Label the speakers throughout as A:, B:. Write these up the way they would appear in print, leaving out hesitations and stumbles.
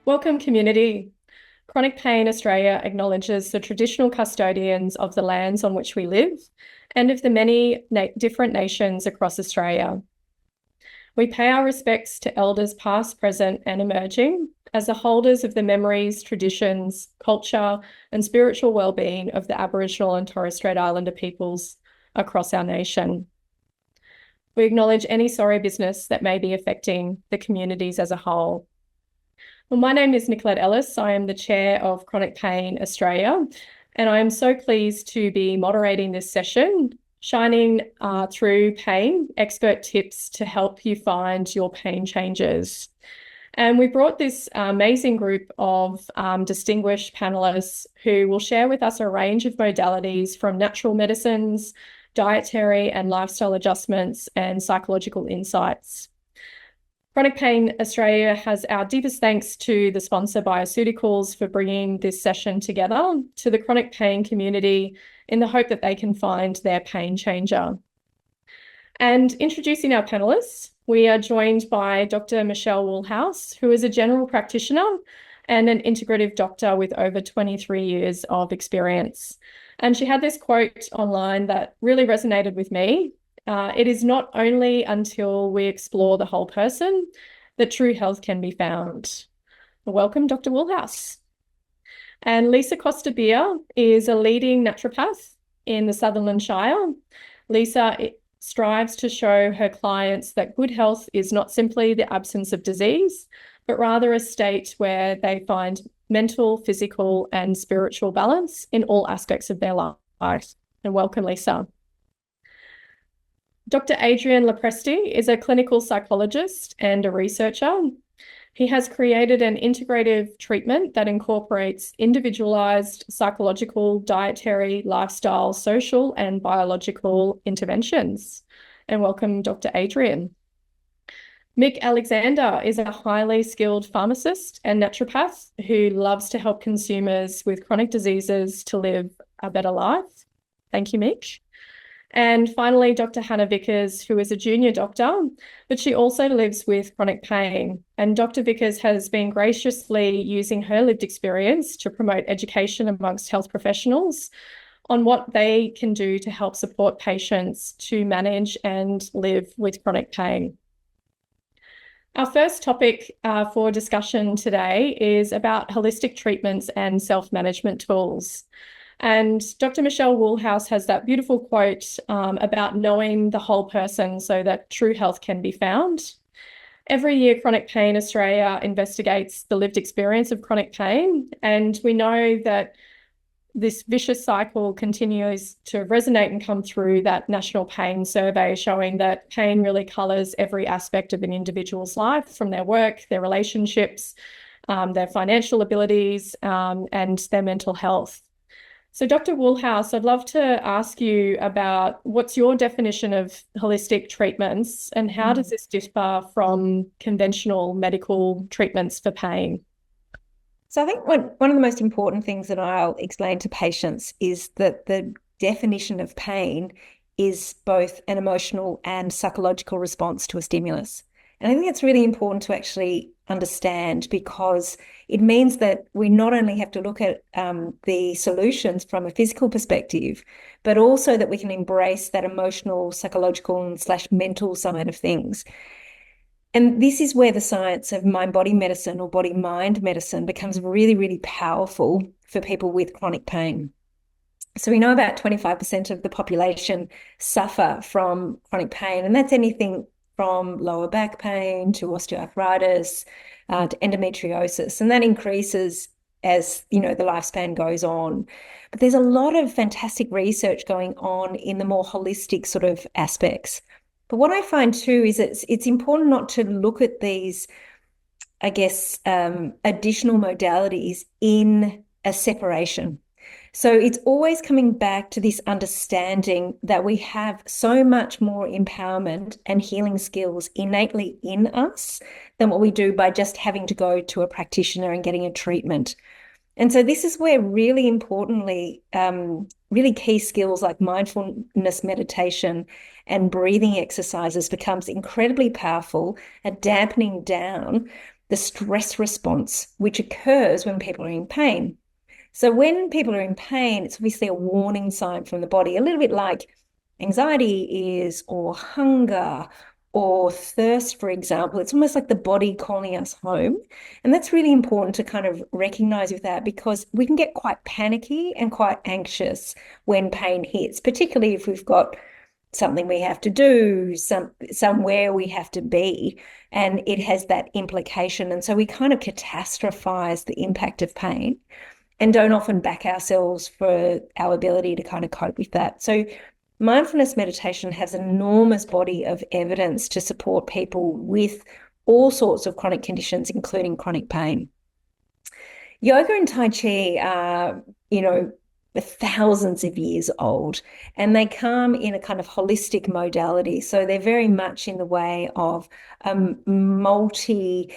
A: Welcome, community. Chronic Pain Australia acknowledges the traditional custodians of the lands on which we live and of the many different nations across Australia. We pay our respects to elders past, present, and emerging as the holders of the memories, traditions, culture, and spiritual well-being of the Aboriginal and Torres Strait Islander peoples across our nation. We acknowledge any sorry business that may be affecting the communities as a whole. Well, my name is Nicolette Ellis. I am the chair of Chronic Pain Australia, and I am so pleased to be moderating this session, shining through pain, expert tips to help you find your pain changers. And we brought this amazing group of distinguished panelists who will share with us a range of modalities from natural medicines, dietary and lifestyle adjustments, and psychological insights. Chronic Pain Australia has our deepest thanks to the sponsor Bioceuticals for bringing this session together to the chronic pain community in the hope that they can find their pain changer. And introducing our panelists, we are joined by Dr. Michelle Woolhouse, who is a general practitioner and an integrative doctor with over 23 years of experience. And she had this quote online that really resonated with me. It is not only until we explore the whole person that true health can be found. Welcome, Dr. Woolhouse. And Lisa Costa-Beer is a leading naturopath in the Sutherland Shire. Lisa strives to show her clients that good health is not simply the absence of disease, but rather a state where they find mental, physical, and spiritual balance in all aspects of their life. And welcome, Lisa. Dr. Adrian Lopresti is a clinical psychologist and a researcher. He has created an integrative treatment that incorporates individualized psychological, dietary, lifestyle, social, and biological interventions. And welcome, Dr. Adrian. Mick Alexander is a highly skilled pharmacist and naturopath who loves to help consumers with chronic diseases to live a better life. Thank you, Mick. And finally, Dr. Hannah Vickers, who is a junior doctor, but she also lives with chronic pain. And Dr. Vickers has been graciously using her lived experience to promote education amongst health professionals on what they can do to help support patients to manage and live with chronic pain. Our first topic for discussion today is about holistic treatments and self-management tools. And Dr. Michelle Woolhouse has that beautiful quote about knowing the whole person so that true health can be found. Every year, Chronic Pain Australia investigates the lived experience of chronic pain, and we know that this vicious cycle continues to resonate and come through that National Pain Survey, showing that pain really colours every aspect of an individual's life, from their work, their relationships, their financial abilities, and their mental health. So Dr. Woolhouse, I'd love to ask you about what's your definition of holistic treatments and how does this differ from conventional medical treatments for pain?
B: So I think one of the most important things that I'll explain to patients is that the definition of pain is both an emotional and psychological response to a stimulus. And I think it's really important to actually understand, because it means that we not only have to look at the solutions from a physical perspective, but also that we can embrace that emotional, psychological, and mental side of things. And this is where the science of mind-body medicine or body-mind medicine becomes really, really powerful for people with chronic pain. So we know about 25% of the population suffer from chronic pain, and that's anything from lower back pain to osteoarthritis to endometriosis, and that increases as the lifespan goes on. But there's a lot of fantastic research going on in the more holistic sort of aspects. But what I find too is it's important not to look at these, I guess, additional modalities in a separation. So it's always coming back to this understanding that we have so much more empowerment and healing skills innately in us than what we do by just having to go to a practitioner and getting a treatment. And so this is where really importantly, really key skills like mindfulness meditation and breathing exercises becomes incredibly powerful at dampening down the stress response, which occurs when people are in pain. So when people are in pain, it's obviously a warning sign from the body, a little bit like anxiety is, or hunger, or thirst, for example. It's almost like the body calling us home. And that's really important to kind of recognize with that, because we can get quite panicky and quite anxious when pain hits, particularly if we've got something we have to do, somewhere we have to be, and it has that implication. And so we kind of catastrophize the impact of pain and don't often back ourselves for our ability to kind of cope with that. So mindfulness meditation has an enormous body of evidence to support people with all sorts of chronic conditions, including chronic pain. Yoga and Tai Chi are, thousands of years old, and they come in a kind of holistic modality. So they're very much in the way of a multi-layered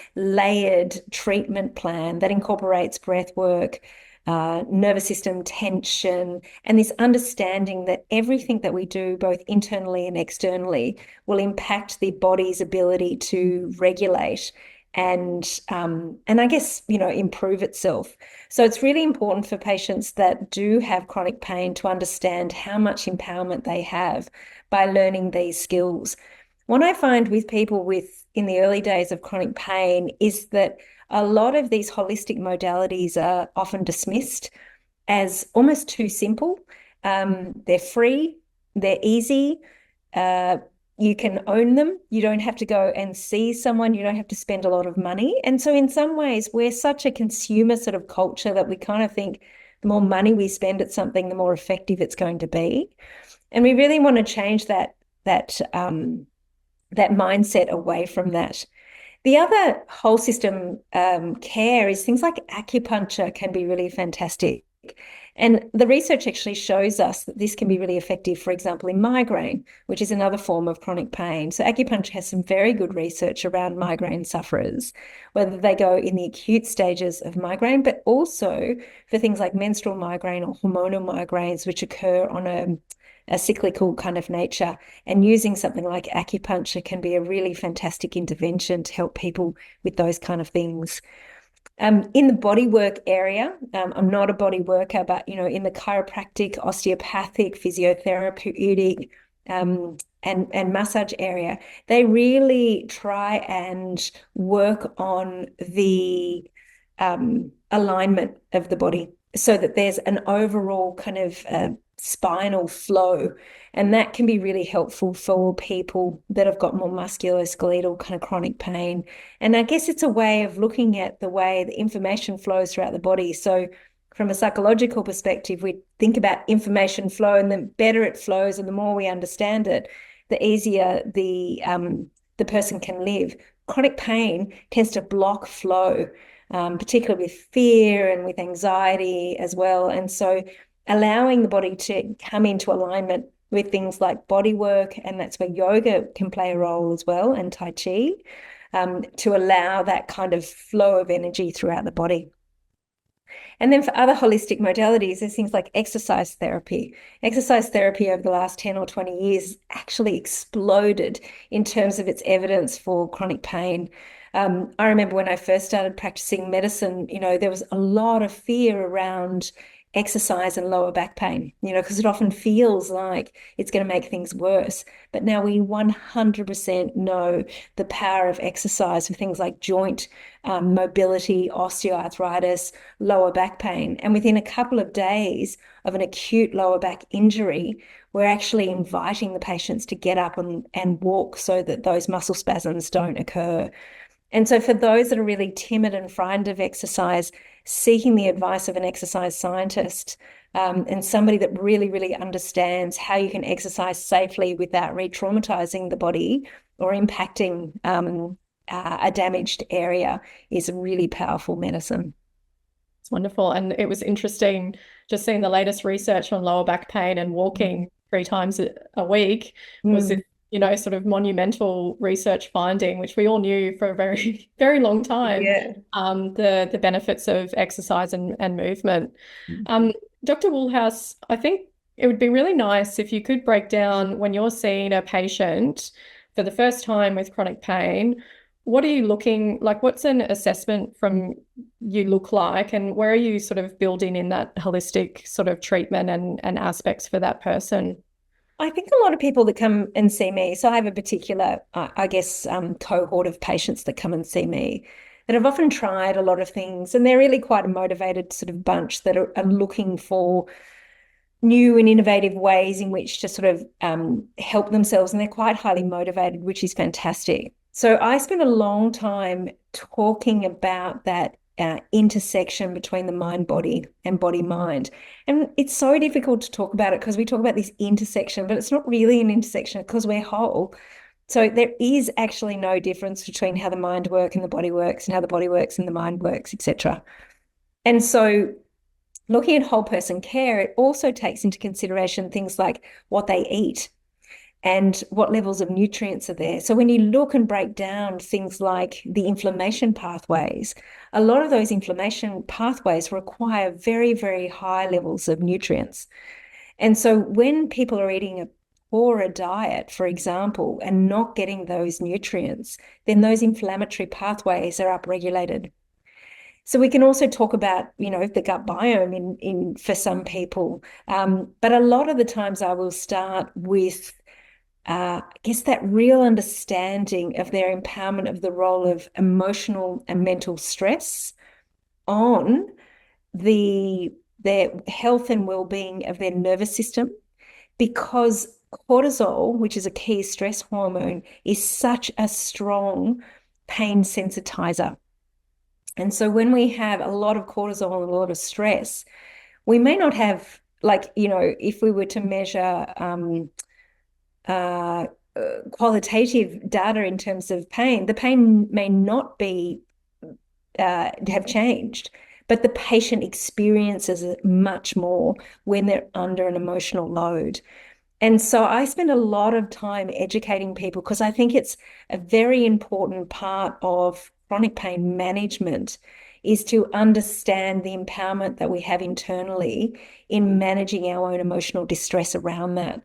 B: treatment plan that incorporates breath work, nervous system tension, and this understanding that everything that we do, both internally and externally, will impact the body's ability to regulate and I guess, improve itself. So it's really important for patients that do have chronic pain to understand how much empowerment they have by learning these skills. What I find with people in the early days of chronic pain is that a lot of these holistic modalities are often dismissed as almost too simple. They're free, they're easy, you can own them. You don't have to go and see someone. You don't have to spend a lot of money. And so in some ways, we're such a consumer sort of culture that we kind of think the more money we spend at something, the more effective it's going to be. And we really want to change that mindset away from that. The other whole system care is things like acupuncture can be really fantastic. And the research actually shows us that this can be really effective, for example, in migraine, which is another form of chronic pain. So acupuncture has some very good research around migraine sufferers, whether they go in the acute stages of migraine, but also for things like menstrual migraine or hormonal migraines, which occur on a cyclical kind of nature. And using something like acupuncture can be a really fantastic intervention to help people with those kind of things. In the bodywork area, I'm not a body worker, but in the chiropractic, osteopathic, physiotherapeutic, and massage area, they really try and work on the alignment of the body so that there's an overall kind of spinal flow. And that can be really helpful for people that have got more musculoskeletal kind of chronic pain. And I guess it's a way of looking at the way the information flows throughout the body. So from a psychological perspective, we think about information flow, and the better it flows and the more we understand it, the easier the person can live. Chronic pain tends to block flow, particularly with fear and with anxiety as well. And so allowing the body to come into alignment with things like body work, and that's where yoga can play a role as well, and Tai Chi, to allow that kind of flow of energy throughout the body. And then for other holistic modalities, there's things like exercise therapy. Exercise therapy over the last 10 or 20 years actually exploded in terms of its evidence for chronic pain. I remember when I first started practicing medicine, there was a lot of fear around exercise and lower back pain, because it often feels like it's going to make things worse. But now we 100% know the power of exercise for things like joint mobility, osteoarthritis, lower back pain. And within a couple of days of an acute lower back injury, we're actually inviting the patients to get up and walk so that those muscle spasms don't occur. And so for those that are really timid and frightened of exercise, seeking the advice of an exercise scientist and somebody that really, really understands how you can exercise safely without re-traumatizing the body or impacting a damaged area is a really powerful medicine.
A: It's wonderful. And it was interesting just seeing the latest research on lower back pain, and walking 3 times a week was this, sort of monumental research finding, which we all knew for a very, very long time, the benefits of exercise and movement. Dr. Woolhouse, I think it would be really nice if you could break down, when you're seeing a patient for the first time with chronic pain, what are you looking like? What's an assessment from you look like, and where are you sort of building in that holistic sort of treatment and aspects for that person?
B: I think a lot of people that come and see me, so I have a particular, I guess, cohort of patients that come and see me that have often tried a lot of things, and they're really quite a motivated sort of bunch that are looking for new and innovative ways in which to sort of help themselves, and they're quite highly motivated, which is fantastic. So I spend a long time talking about that intersection between the mind-body and body-mind. And it's so difficult to talk about it because we talk about this intersection, but it's not really an intersection because we're whole. So there is actually no difference between how the mind works and the body works and how the body works and the mind works, etc. And so looking at whole person care, it also takes into consideration things like what they eat and what levels of nutrients are there. So when you look and break down things like the inflammation pathways, a lot of those inflammation pathways require very, very high levels of nutrients. And so when people are eating a poorer diet, for example, and not getting those nutrients, then those inflammatory pathways are upregulated. So we can also talk about, the gut biome in for some people. But a lot of the times I will start with, I guess, that real understanding of their empowerment of the role of emotional and mental stress on their health and well-being of their nervous system, because cortisol, which is a key stress hormone, is such a strong pain sensitizer. And so when we have a lot of cortisol and a lot of stress, we may not have, like, if we were to measure qualitative data in terms of pain, the pain may not be have changed, but the patient experiences it much more when they're under an emotional load. And so I spend a lot of time educating people because I think it's a very important part of chronic pain management is to understand the empowerment that we have internally in managing our own emotional distress around that.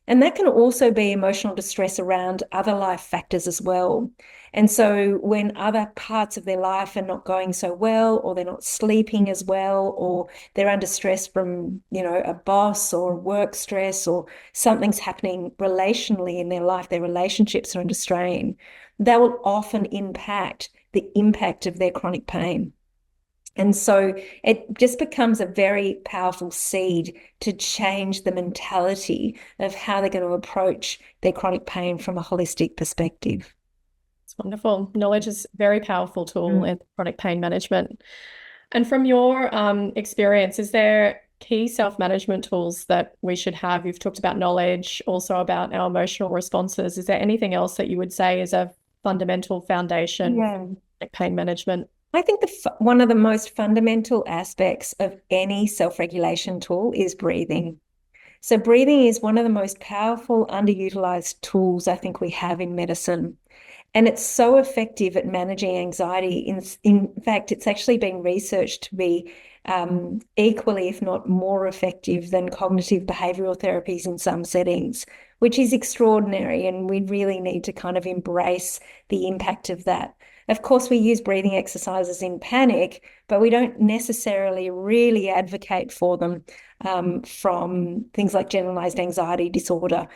B: And that can also be emotional distress around other life factors as well. And so when other parts of their life are not going so well, or they're not sleeping as well, or they're under stress from, a boss or work stress, or something's happening relationally in their life, their relationships are under strain, that will often impact the impact of their chronic pain. And so it just becomes a very powerful seed to change the mentality of how they're going to approach their chronic pain from a holistic perspective.
A: It's wonderful. Knowledge is a very powerful tool in chronic pain management. And from your experience, is there key self-management tools that we should have? You've talked about knowledge, also about our emotional responses. Is there anything else that you would say is a fundamental foundation for chronic pain management?
B: I think one of the most fundamental aspects of any self-regulation tool is breathing. So breathing is one of the most powerful, underutilized tools I think we have in medicine. And it's so effective at managing anxiety. In fact, it's actually been researched to be equally, if not more effective than cognitive behavioral therapies in some settings, which is extraordinary. And we really need to kind of embrace the impact of that. Of course, we use breathing exercises in panic, but we don't necessarily really advocate for them from things like generalized anxiety disorder.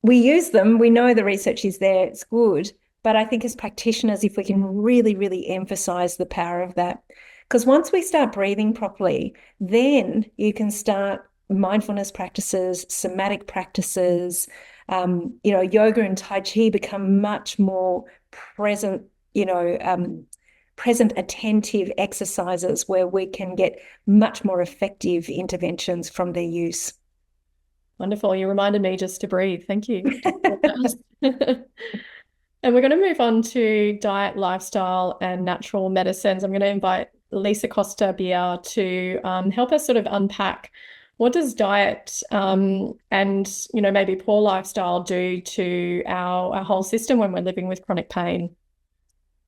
B: We use them. We know the research is there. It's good. But I think as practitioners, if we can really, really emphasize the power of that, because once we start breathing properly, then you can start mindfulness practices, somatic practices, yoga and Tai Chi become much more present, present attentive exercises where we can get much more effective interventions from their use.
A: Wonderful. You reminded me just to breathe. Thank you. And we're going to move on to diet, lifestyle, and natural medicines. I'm going to invite Lisa Costa-Bier to help us sort of unpack what does diet and maybe poor lifestyle do to our whole system when we're living with chronic pain.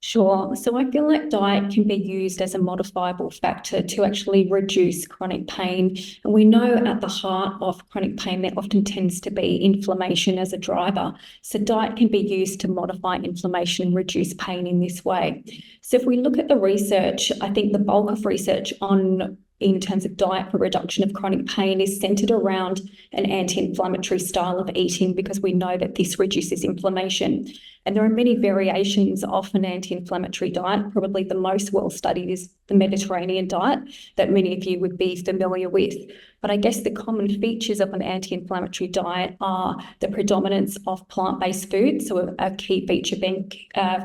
C: Sure. So I feel like diet can be used as a modifiable factor to actually reduce chronic pain. And we know at the heart of chronic pain, there often tends to be inflammation as a driver. So diet can be used to modify inflammation and reduce pain in this way. So if we look at the research, I think the bulk of research on in terms of diet for reduction of chronic pain is centered around an anti-inflammatory style of eating because we know that this reduces inflammation. And there are many variations of an anti-inflammatory diet. Probably the most well-studied is the Mediterranean diet that many of you would be familiar with. But I guess the common features of an anti-inflammatory diet are the predominance of plant-based foods, so a key feature being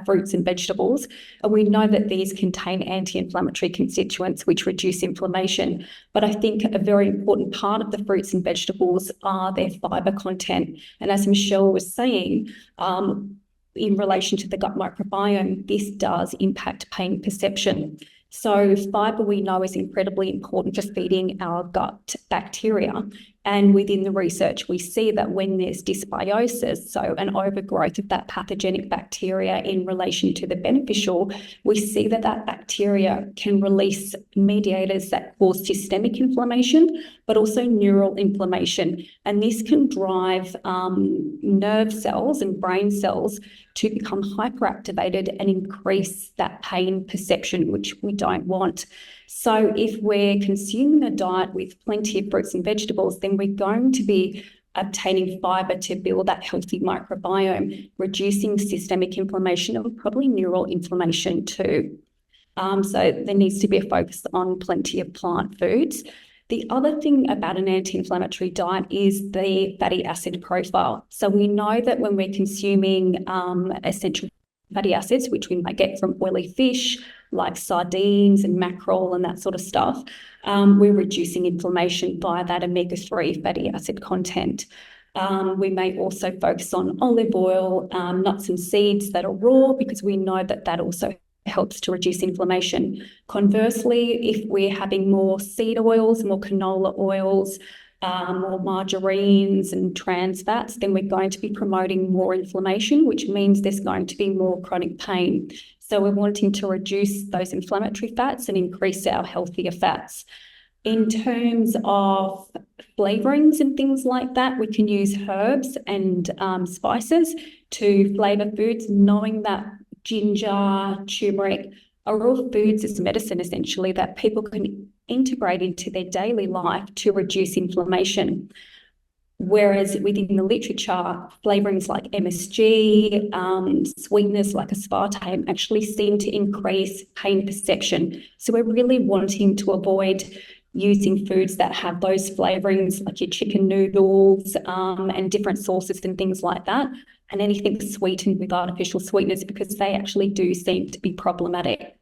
C: fruits and vegetables. And we know that these contain anti-inflammatory constituents which reduce inflammation. But I think a very important part of the fruits and vegetables are their fibre content. And as Michelle was saying, in relation to the gut microbiome, this does impact pain perception. So fibre we know is incredibly important for feeding our gut bacteria. And within the research, we see that when there's dysbiosis, so an overgrowth of that pathogenic bacteria in relation to the beneficial, we see that that bacteria can release mediators that cause systemic inflammation, but also neural inflammation. And this can drive nerve cells and brain cells to become hyperactivated and increase that pain perception, which we don't want. So if we're consuming a diet with plenty of fruits and vegetables, then we're going to be obtaining fibre to build that healthy microbiome, reducing systemic inflammation and probably neural inflammation too. So there needs to be a focus on plenty of plant foods. The other thing about an anti-inflammatory diet is the fatty acid profile. So we know that when we're consuming essential fatty acids, which we might get from oily fish, like sardines and mackerel and that sort of stuff, we're reducing inflammation via that omega-3 fatty acid content. We may also focus on olive oil, nuts and seeds that are raw because we know that that also helps to reduce inflammation. Conversely, if we're having more seed oils, more canola oils, more margarines and trans fats, then we're going to be promoting more inflammation, which means there's going to be more chronic pain. So we're wanting to reduce those inflammatory fats and increase our healthier fats. In terms of flavorings and things like that, we can use herbs and spices to flavour foods, knowing that ginger, turmeric are all foods as medicine, essentially, that people can integrate into their daily life to reduce inflammation. Whereas within the literature, flavourings like MSG, sweeteners like aspartame actually seem to increase pain perception. So we're really wanting to avoid using foods that have those flavourings like your chicken noodles and different sauces and things like that, and anything sweetened with artificial sweeteners because they actually do seem to be problematic.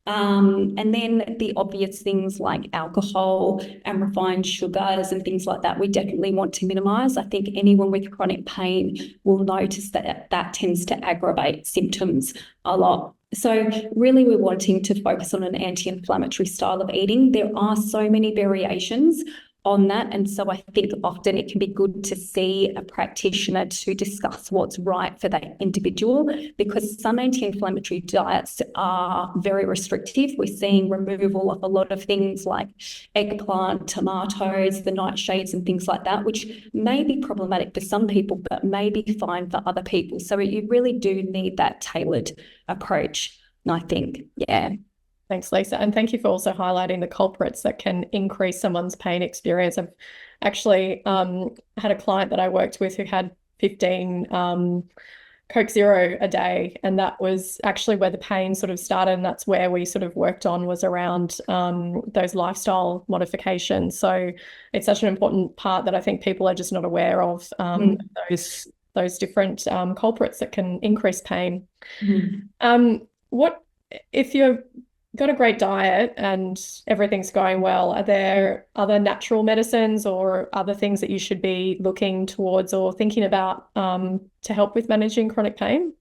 C: And then the obvious things like alcohol and refined sugars and things like that, we definitely want to minimise. I think anyone with chronic pain will notice that that tends to aggravate symptoms a lot. So really we're wanting to focus on an anti-inflammatory style of eating. There are so many variations on that. And so I think often it can be good to see a practitioner to discuss what's right for that individual, because some anti-inflammatory diets are very restrictive. We're seeing removal of a lot of things like eggplant, tomatoes, the nightshades and things like that, which may be problematic for some people, but may be fine for other people. So you really do need that tailored approach, I think. Yeah.
A: Thanks, Lisa. And thank you for also highlighting the culprits that can increase someone's pain experience. I've actually had a client that I worked with who had 15 Coke Zero a day, and that was actually where the pain sort of started, and that's where we sort of worked on, was around those lifestyle modifications. So it's such an important part that I think people are just not aware of, those different culprits that can increase pain. What if you're got a great diet and everything's going well, are there other natural medicines or other things that you should be looking towards or thinking about to help with managing chronic pain?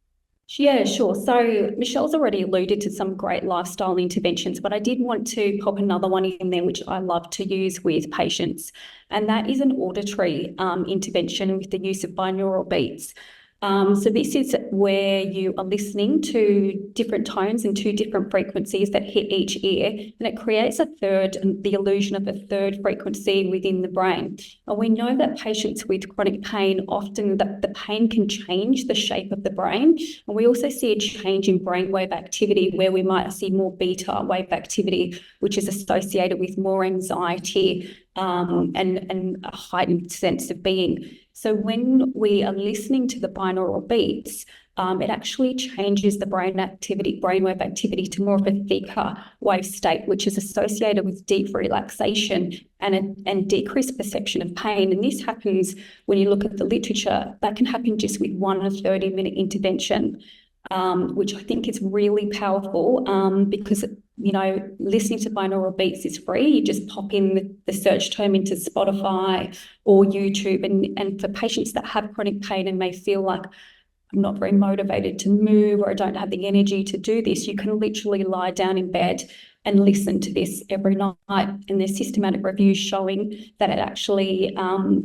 C: Yeah, sure. So Michelle's already alluded to some great lifestyle interventions, but I did want to pop another one in there, which I love to use with patients, and that is an auditory intervention with the use of binaural beats. So this is where you are listening to different tones and two different frequencies that hit each ear, and it creates the illusion of a third frequency within the brain. And we know that patients with chronic pain, often the pain can change the shape of the brain. And we also see a change in brainwave activity where we might see more beta wave activity, which is associated with more anxiety, and a heightened sense of being. So when we are listening to the binaural beats, it actually changes the brainwave activity to more of a thicker wave state, which is associated with deep relaxation and decreased perception of pain. And this happens when you look at the literature, that can happen just with 30-minute intervention, which I think is really powerful, because listening to binaural beats is free. You just pop in the search term into Spotify or YouTube, and for patients that have chronic pain and may feel like, I'm not very motivated to move, or I don't have the energy to do this, you can literally lie down in bed and listen to this every night. And there's systematic reviews showing that it actually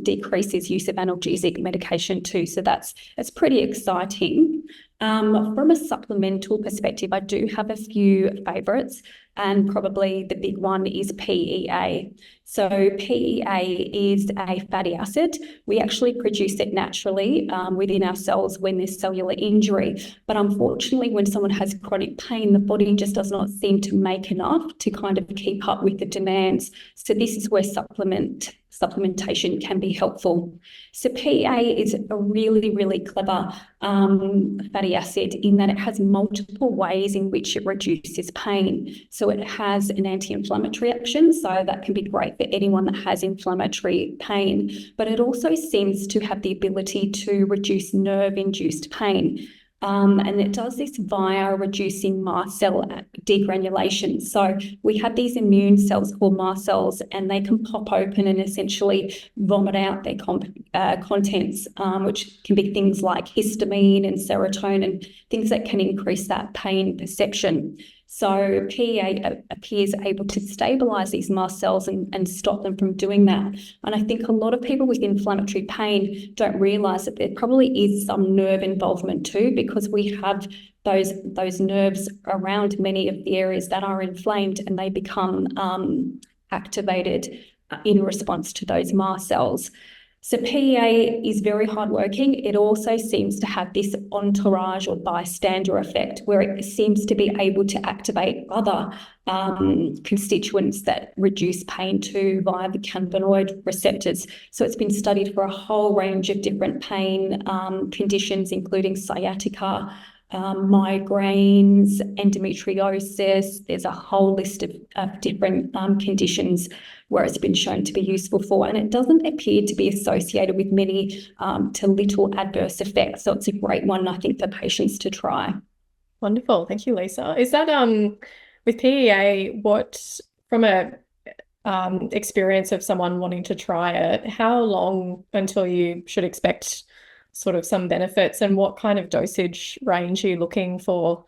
C: decreases use of analgesic medication too. So that's pretty exciting. From a supplemental perspective, I do have a few favourites, and probably the big one is PEA. So PEA is a fatty acid. We actually produce it naturally within our cells when there's cellular injury. But unfortunately, when someone has chronic pain, the body just does not seem to make enough to kind of keep up with the demands. So this is where supplementation can be helpful. So PEA is a really, really clever fatty acid in that it has multiple ways in which it reduces pain. So it has an anti-inflammatory action, so that can be great for anyone that has inflammatory pain, but it also seems to have the ability to reduce nerve-induced pain. And it does this via reducing mast cell degranulation. So we have these immune cells called mast cells, and they can pop open and essentially vomit out their contents, which can be things like histamine and serotonin, things that can increase that pain perception. So PEA appears able to stabilise these mast cells and stop them from doing that. And I think a lot of people with inflammatory pain don't realise that there probably is some nerve involvement too, because we have those nerves around many of the areas that are inflamed, and they become activated in response to those mast cells. So PEA is very hardworking. It also seems to have this entourage or bystander effect, where it seems to be able to activate other constituents that reduce pain too via the cannabinoid receptors. So it's been studied for a whole range of different pain conditions, including sciatica, migraines, endometriosis. There's a whole list of different conditions where it's been shown to be useful for, and it doesn't appear to be associated with many to little adverse effects. So it's a great one, I think, for patients to try.
A: Wonderful. Thank you, Lisa. Is that with PEA, what from a experience of someone wanting to try it, how long until you should expect sort of some benefits, and what kind of dosage range are you looking for?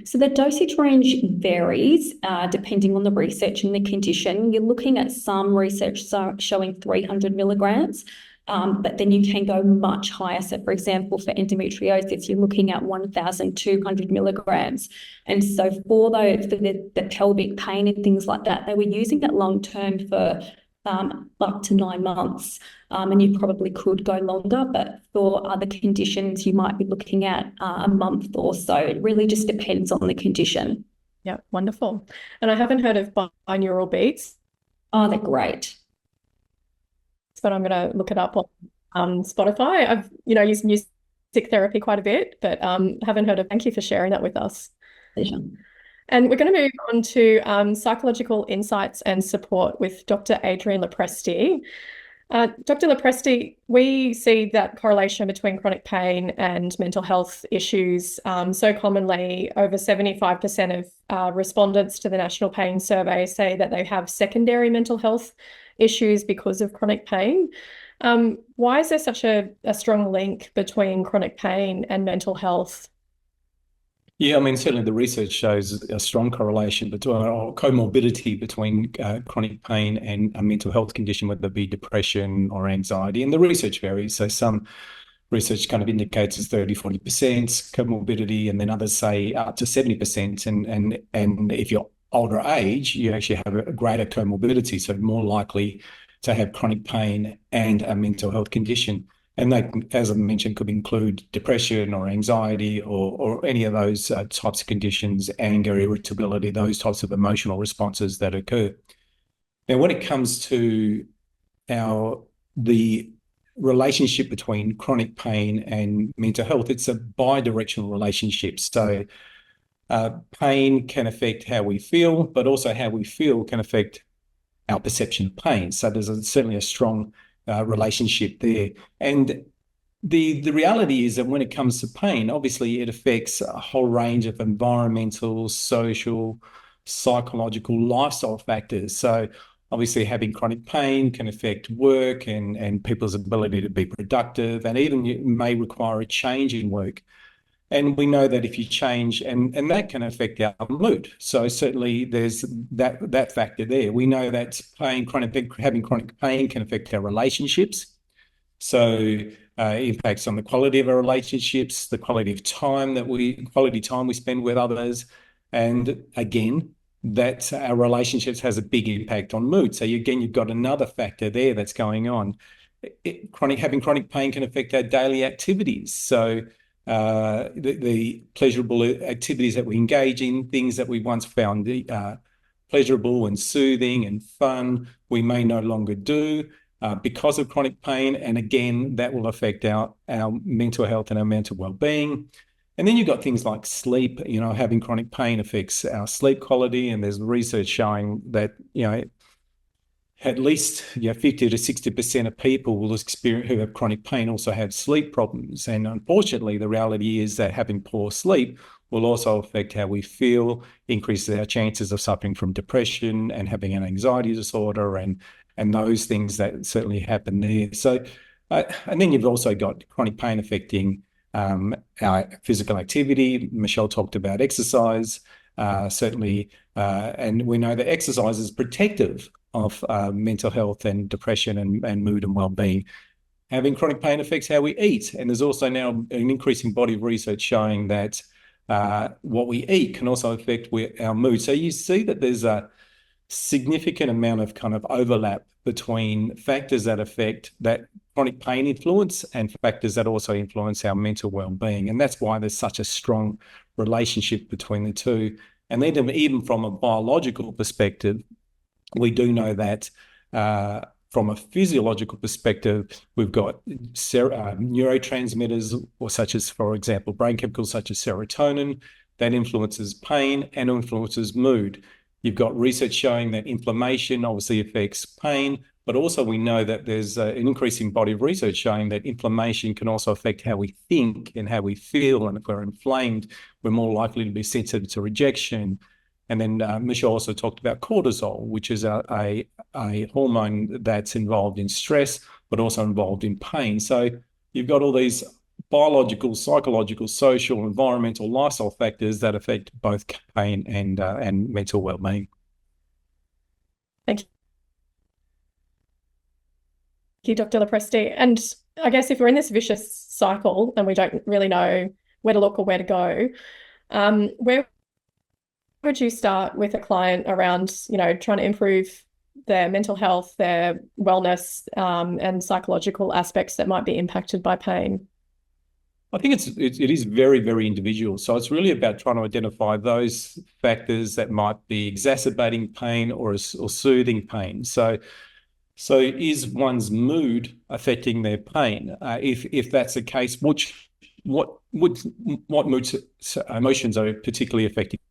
C: So the dosage range varies depending on the research and the condition. You're looking at some research showing 300 milligrams, but then you can go much higher. So for example, for endometriosis, you're looking at 1,200 milligrams. And so for the pelvic pain and things like that, they were using it long-term for up to 9 months, and you probably could go longer, but for other conditions you might be looking at a month or so. It really just depends on the condition.
A: Yeah, wonderful. And I haven't heard of binaural beats.
C: Oh, they're great.
A: But I'm going to look it up on Spotify. I've used music therapy quite a bit, but haven't heard of. Thank you for sharing that with us.
C: Pleasure.
A: And we're going to move on to psychological insights and support with Dr. Adrienne Lopresti. Dr. Lopresti, we see that correlation between chronic pain and mental health issues so commonly. Over 75% of respondents to the National Pain Survey say that they have secondary mental health issues because of chronic pain. Why is there such a strong link between chronic pain and mental health?
D: Yeah, I mean, certainly the research shows a strong correlation between or comorbidity between chronic pain and a mental health condition, whether it be depression or anxiety. And the research varies. So some research kind of indicates is 30-40% comorbidity, and then others say up to 70%. And if you're older age, you actually have a greater comorbidity, so more likely to have chronic pain and a mental health condition. And they, as I mentioned, could include depression or anxiety or any of those types of conditions, anger, irritability, those types of emotional responses that occur. Now, when it comes to the relationship between chronic pain and mental health, it's a bi-directional relationship. So pain can affect how we feel, but also how we feel can affect our perception of pain. So there's certainly a strong relationship there. And the reality is that when it comes to pain, obviously it affects a whole range of environmental, social, psychological, lifestyle factors. So obviously having chronic pain can affect work and people's ability to be productive, and even it may require a change in work. And we know that if you change, and that can affect our mood. So certainly there's that factor there. We know that having chronic pain can affect our relationships. So impacts on the quality of our relationships, the quality time we spend with others. And again, that our relationships has a big impact on mood. So you've got another factor there that's going on. Having chronic pain can affect our daily activities. So the pleasurable activities that we engage in, things that we once found pleasurable and soothing and fun, we may no longer do because of chronic pain. And again, that will affect our mental health and our mental well-being. And then you've got things like sleep. Having chronic pain affects our sleep quality, and there's research showing that at least 50 to 60% of people who have chronic pain also have sleep problems. And unfortunately, the reality is that having poor sleep will also affect how we feel, increases our chances of suffering from depression and having an anxiety disorder and those things that certainly happen there. So, and then you've also got chronic pain affecting our physical activity. Michelle talked about exercise, certainly, and we know that exercise is protective of mental health and depression and mood and well-being. Having chronic pain affects how we eat, and there's also now an increasing body of research showing that what we eat can also affect our mood. So you see that there's a significant amount of kind of overlap between factors that affect that chronic pain influence and factors that also influence our mental well-being. And that's why there's such a strong relationship between the two. And then even from a biological perspective, we do know that from a physiological perspective, we've got neurotransmitters, such as, for example, brain chemicals such as serotonin, that influences pain and influences mood. You've got research showing that inflammation obviously affects pain, but also we know that there's an increasing body of research showing that inflammation can also affect how we think and how we feel. And if we're inflamed, we're more likely to be sensitive to rejection. And then Michelle also talked about cortisol, which is a hormone that's involved in stress, but also involved in pain. So you've got all these biological, psychological, social, environmental, lifestyle factors that affect both pain and mental well-being.
A: Thank you, Dr. Lopresti. And I guess if we're in this vicious cycle and we don't really know where to look or where to go, where would you start with a client around, trying to improve their mental health, their wellness, and psychological aspects that might be impacted by pain?
D: I think it is very, very individual. So it's really about trying to identify those factors that might be exacerbating pain or soothing pain. So is one's mood affecting their pain? If that's the case, what moods, emotions are particularly affecting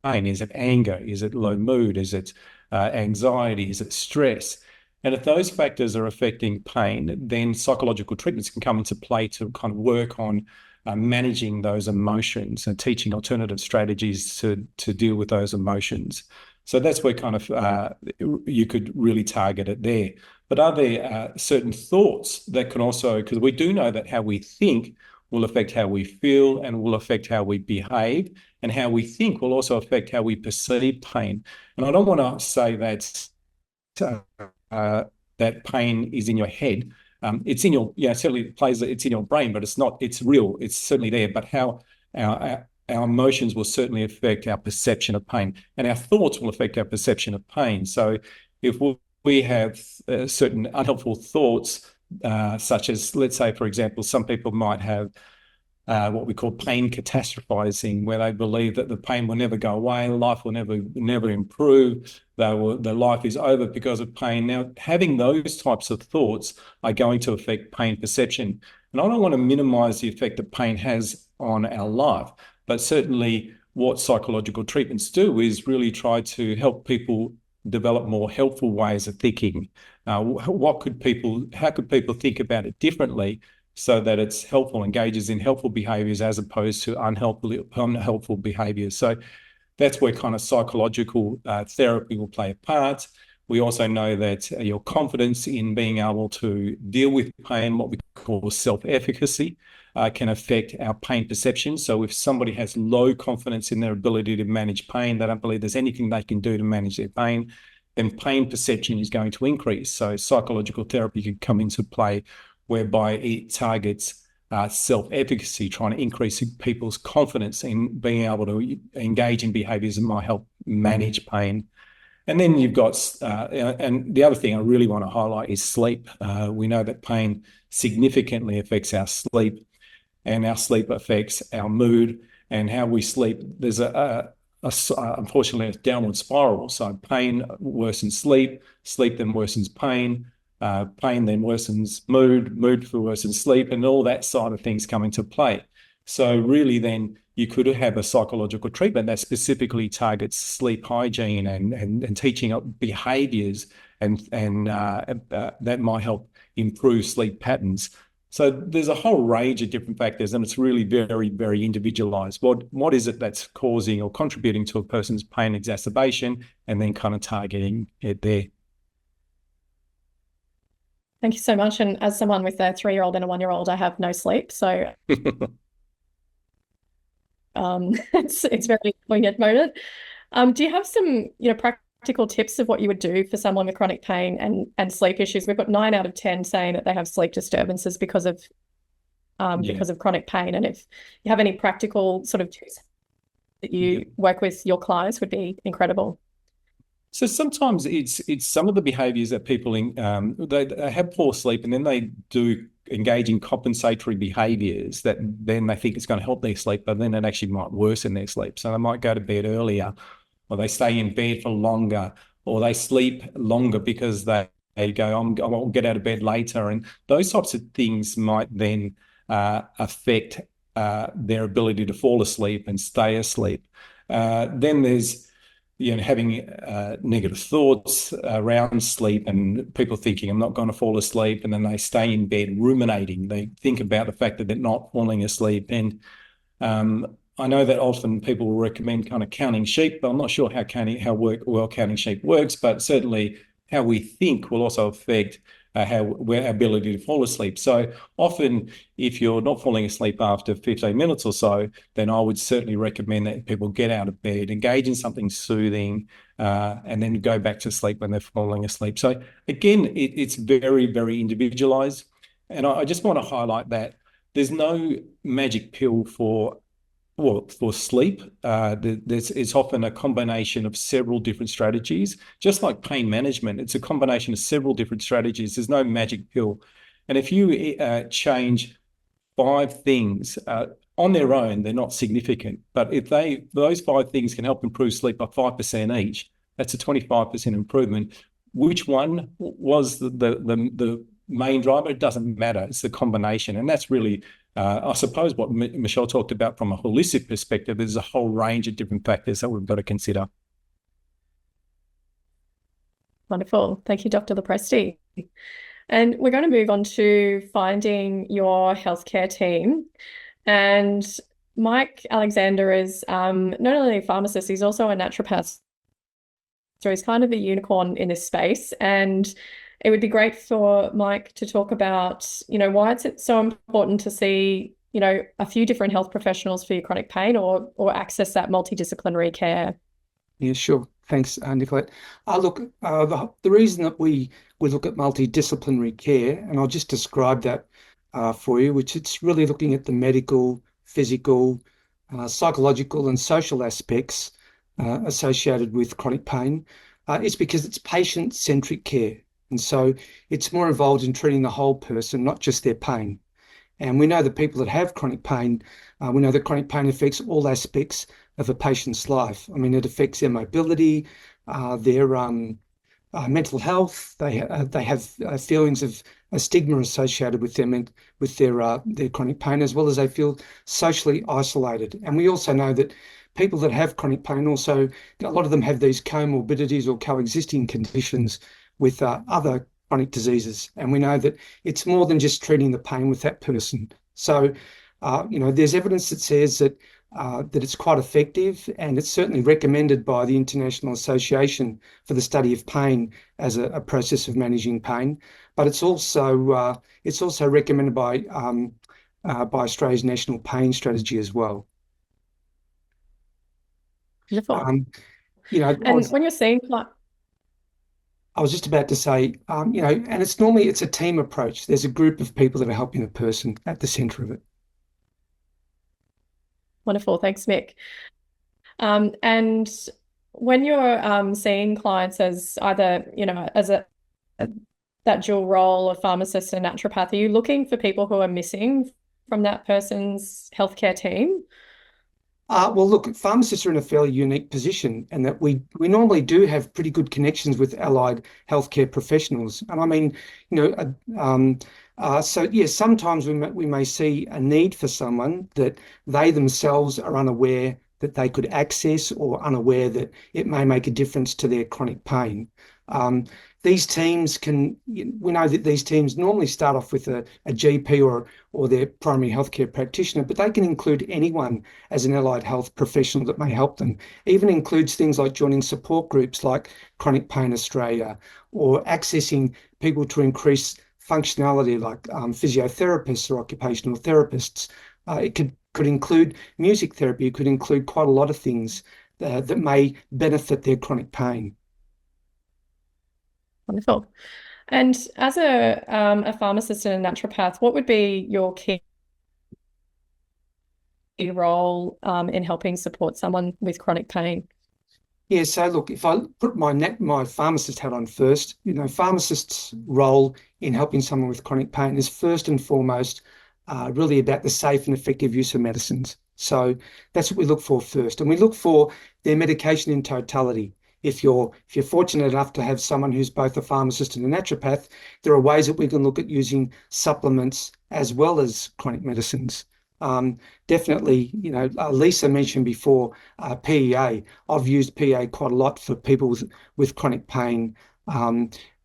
D: pain? Is it anger? Is it low mood? Is it anxiety? Is it stress? And if those factors are affecting pain, then psychological treatments can come into play to kind of work on managing those emotions and teaching alternative strategies to deal with those emotions. So that's where kind of you could really target it there. But are there certain thoughts that can also, because we do know that how we think will affect how we feel and will affect how we behave, and how we think will also affect how we perceive pain. And I don't want to say that pain is in your head, It's in your, certainly plays, it's in your brain, but it's real. It's certainly there. But how our emotions will certainly affect our perception of pain, and our thoughts will affect our perception of pain. So if we have certain unhelpful thoughts, such as, let's say, for example, some people might have what we call pain catastrophizing, where they believe that the pain will never go away, life will never improve, their life is over because of pain. Now, having those types of thoughts are going to affect pain perception. And I don't want to minimize the effect that pain has on our life, but certainly what psychological treatments do is really try to help people develop more helpful ways of thinking. How could people think about it differently, so that it's helpful, engages in helpful behaviors as opposed to unhelpful behaviors. So that's where kind of psychological therapy will play a part. We also know that your confidence in being able to deal with pain, what we call self-efficacy, can affect our pain perception. So if somebody has low confidence in their ability to manage pain, they don't believe there's anything they can do to manage their pain, then pain perception is going to increase. So psychological therapy can come into play, whereby it targets self-efficacy, trying to increase people's confidence in being able to engage in behaviors that might help manage pain. And then you've got, and the other thing I really want to highlight is sleep. We know that pain significantly affects our sleep, and our sleep affects our mood and how we sleep. There's unfortunately a downward spiral. So pain worsens sleep, sleep then worsens pain, pain then worsens mood worsens sleep, and all that side of things come into play. So really then you could have a psychological treatment that specifically targets sleep hygiene and teaching up behaviors and that might help improve sleep patterns. So there's a whole range of different factors, and it's really very, very individualized. What is it that's causing or contributing to a person's pain exacerbation, and then kind of targeting it there.
A: Thank you so much. And as someone with a 3-year-old and a 1-year-old, I have no sleep. So it's very poignant moment. Do you have some, practical tips of what you would do for someone with chronic pain and sleep issues? We've got 9 out of 10 saying that they have sleep disturbances because of chronic pain. And if you have any practical sort of tips that you work with your clients, would be incredible.
D: So sometimes it's some of the behaviors that people they have poor sleep, and then they do engage in compensatory behaviors that then they think it's going to help their sleep, but then it actually might worsen their sleep. So they might go to bed earlier, or they stay in bed for longer, or they sleep longer because they go, I'll get out of bed later. And those types of things might then affect their ability to fall asleep and stay asleep. Then there's having negative thoughts around sleep, and people thinking, I'm not going to fall asleep, and then they stay in bed ruminating. They think about the fact that they're not falling asleep. And I know that often people will recommend kind of counting sheep, but I'm not sure how well counting sheep works, but certainly how we think will also affect our ability to fall asleep. So often, if you're not falling asleep after 15 minutes or so, then I would certainly recommend that people get out of bed, engage in something soothing, and then go back to sleep when they're falling asleep. So again, it's very, very individualized. And I just want to highlight that there's no magic pill for sleep. It's often a combination of several different strategies. Just like pain management, it's a combination of several different strategies. There's no magic pill. And if you change 5 things on their own, they're not significant. But if those 5 things can help improve sleep by 5% each, that's a 25% improvement. Which one was the main driver? It doesn't matter. It's the combination. And that's really I suppose what Michelle talked about from a holistic perspective. There's a whole range of different factors that we've got to consider.
A: Wonderful. Thank you, Dr. Lopresti. And we're going to move on to finding your healthcare team. And Mike Alexander is not only a pharmacist, he's also a naturopath. So he's kind of a unicorn in this space. And it would be great for Mike to talk about, why it's so important to see, a few different health professionals for your chronic pain or access that multidisciplinary care.
E: Yeah, sure. Thanks, Nicolette. Look, the reason that we look at multidisciplinary care, and I'll just describe that for you, which it's really looking at the medical, physical, psychological, and social aspects associated with chronic pain. It's because it's patient-centric care. And so it's more involved in treating the whole person, not just their pain. And we know that people that have chronic pain, we know that chronic pain affects all aspects of a patient's life. I mean, it affects their mobility, their mental health. They have feelings of a stigma associated with them and with their chronic pain, as well as they feel socially isolated. And we also know that people that have chronic pain also, a lot of them have these comorbidities or coexisting conditions with other chronic diseases. And we know that it's more than just treating the pain with that person. So, there's evidence that says that it's quite effective, and it's certainly recommended by the International Association for the Study of Pain as a process of managing pain. But it's also recommended by Australia's National Pain Strategy as well.
A: Beautiful.
E: And
A: when you're seeing
E: I was just about to say, and it's a team approach. There's a group of people that are helping the person at the centre of it.
A: Wonderful. Thanks, Mick. And when you're seeing clients as either, as that dual role of pharmacist and naturopath, are you looking for people who are missing from that person's healthcare team?
E: Well, look, pharmacists are in a fairly unique position, and that we normally do have pretty good connections with allied healthcare professionals. And I mean, so yes, sometimes we may see a need for someone that they themselves are unaware that they could access, or unaware that it may make a difference to their chronic pain. These teams we know that these teams normally start off with a GP or their primary healthcare practitioner, but they can include anyone as an allied health professional that may help them. Even includes things like joining support groups like Chronic Pain Australia, or accessing people to increase functionality like physiotherapists or occupational therapists. It could include music therapy. It could include quite a lot of things that may benefit their chronic pain.
A: Wonderful. And as a pharmacist and a naturopath, what would be your key role in helping support someone with chronic pain?
E: Yeah, so look, if I put my pharmacist hat on first, pharmacists' role in helping someone with chronic pain is first and foremost really about the safe and effective use of medicines. So that's what we look for first, and we look for their medication in totality. If you're fortunate enough to have someone who's both a pharmacist and a naturopath, there are ways that we can look at using supplements as well as chronic medicines. Definitely, Lisa mentioned before PEA. I've used PEA quite a lot for people with chronic pain,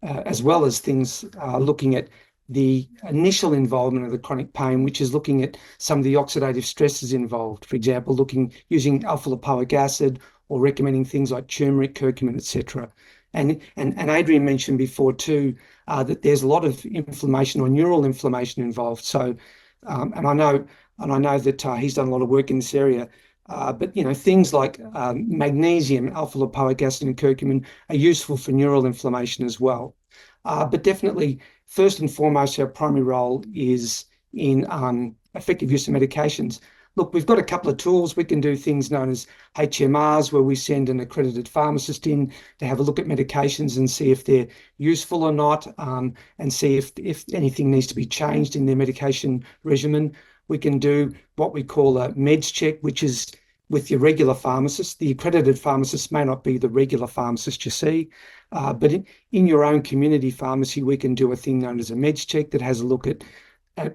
E: as well as things looking at the initial involvement of the chronic pain, which is looking at some of the oxidative stresses involved. For example, using alpha-lipoic acid, or recommending things like turmeric, curcumin, etc. And Adrian mentioned before too that there's a lot of inflammation or neural inflammation involved. So, and I know that he's done a lot of work in this area. But things like magnesium, alpha-lipoic acid, and curcumin are useful for neural inflammation as well. But definitely, first and foremost, our primary role is in effective use of medications. Look, we've got a couple of tools. We can do things known as HMRs, where we send an accredited pharmacist in to have a look at medications and see if they're useful or not, and see if anything needs to be changed in their medication regimen. We can do what we call a meds check, which is with your regular pharmacist. The accredited pharmacist may not be the regular pharmacist you see, but in your own community pharmacy, we can do a thing known as a meds check that has a look at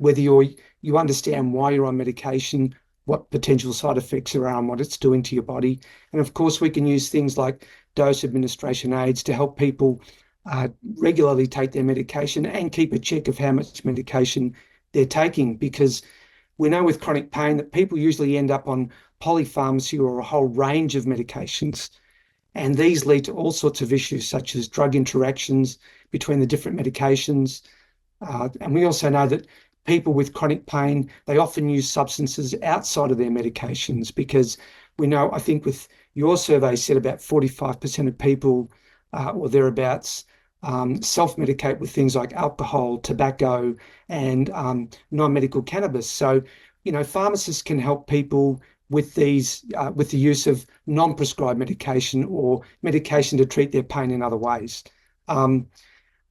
E: whether you understand why you're on medication, what potential side effects are and what it's doing to your body. And of course, we can use things like dose administration aids to help people regularly take their medication and keep a check of how much medication they're taking, because we know with chronic pain that people usually end up on polypharmacy or a whole range of medications. And these lead to all sorts of issues, such as drug interactions between the different medications. And we also know that people with chronic pain, they often use substances outside of their medications because we know, I think with your survey said about 45% of people or thereabouts self-medicate with things like alcohol, tobacco, and non-medical cannabis. So, pharmacists can help people with these, with the use of non-prescribed medication or medication to treat their pain in other ways.